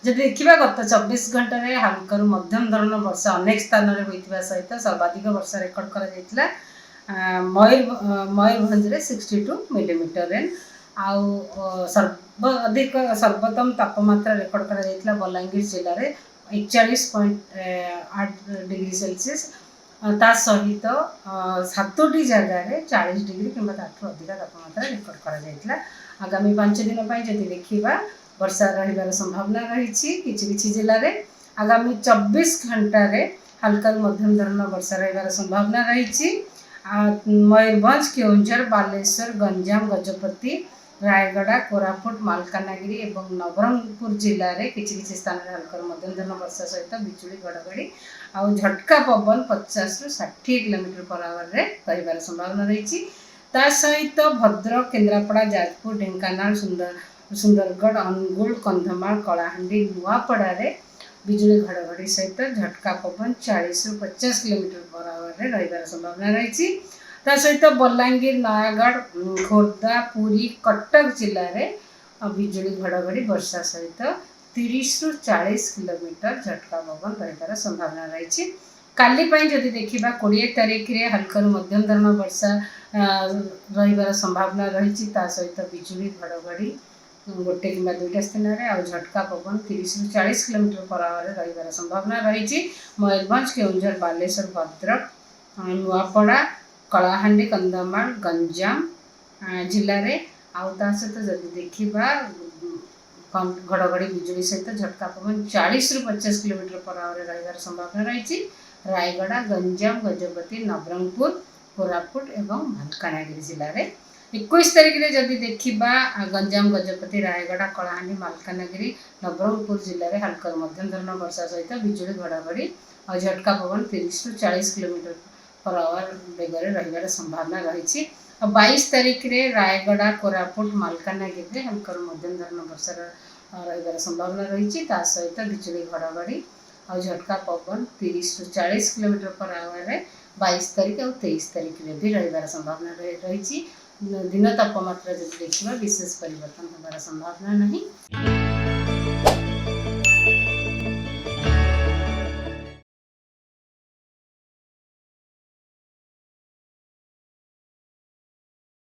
जदि देखा गत 24 घंटे हल्का मध्यम धरण वर्षा अनेक स्थान में होता सहित सर्वाधिक वर्षा रेकर्ड कर मयूरभंज 62 मिलीमीटर रेन आउ सर्वोत्तम तापमात्रा रेकर्ड कर बलांगीर जिले में 41.8 डिग्री सेल्सियस ता सहित 7टी जगह 40 डिग्री कि अधिक तापमात्रा रेकर्ड कर आगामी 5 दिन जदि देखा वर्षा रही संभावना रही किसी जिले में आगामी 24 घंटे हल्का मध्यम धरण वर्षा रही संभावना रही मयूरभंज केउंझर बालेश्वर गंजाम गजपति रायगड़ा कोरापुट मालकानगिरी और नवरंगपुर जिले में किसी स्थान में हल्का मध्यम धरण वर्षा सहित बिजुली घड़घड़ी आउ झटका पवन 50 ରୁ 60 किलोमीटर पर आवर रही संभावना रही सहित भद्रक केन्द्रापड़ा जाजपुर ढेंकानाल सुंदरगढ़ अनुगुल कंधमाल कलाहांडी नुआपड़ा बिजुली घड़घड़ी सहित झटका पवन 40 ରୁ 50 किलोमीटर पर आवर रही संभावना रही सहित बलांगीर नयागढ़ खोर्धा पुरी कटक जिले में बिजुली घड़घड़ी वर्षा सहित 30 ରୁ 40 किलोमीटर झटका पवन रही संभावना रही काली जदि देखा 20 तारीख में हल्का मध्यम धरण वर्षा रही संभावना रही सहित बिजुली घड़घड़ी गोटे कि 2टा स्थान में आउ झटका पवन 30 ରୁ 40 किलोमीटर पर आवर रही संभावना रही मयूरभंज केउंझर बालेश्वर भद्रक नुआपड़ा कलाहांडी कंधमाल गंजाम जिले में आउ सहित जदि देखा घड़घड़ी बिजुली सहित झटका पवन 40 ରୁ 50 किलोमीटर पर आवर रही संभावना रही रायगड़ा गंजाम गजपति नवरंगपुर कोरापुट और मालकानगिरी जिले में 21 तारीख में जदि देखा गंजाम गजपति रायगड़ा कलाहांडी मालकानगिरी नवरंगपुर जिले में हल्का मध्यम धरण वर्षा सहित बिजुली घड़घड़ी और झटका पवन 30 ରୁ 40 किलोमीटर पर आवर बेगर रही संभावना रही 22 तारीख में रायगड़ा कोरापुट मालकानगिरी हल्का मध्यम धरण वर्षा रही संभावना रही सहित बिजुली घड़घड़ी और झटका पवन 30 ରୁ 40 किलोमीटर पर आवर 22 तारीख और 23 तारीख में भी रही संभावना रही दिन तापमात्रा जब देखा विशेष परिवर्तन होबार संभावना नहीं।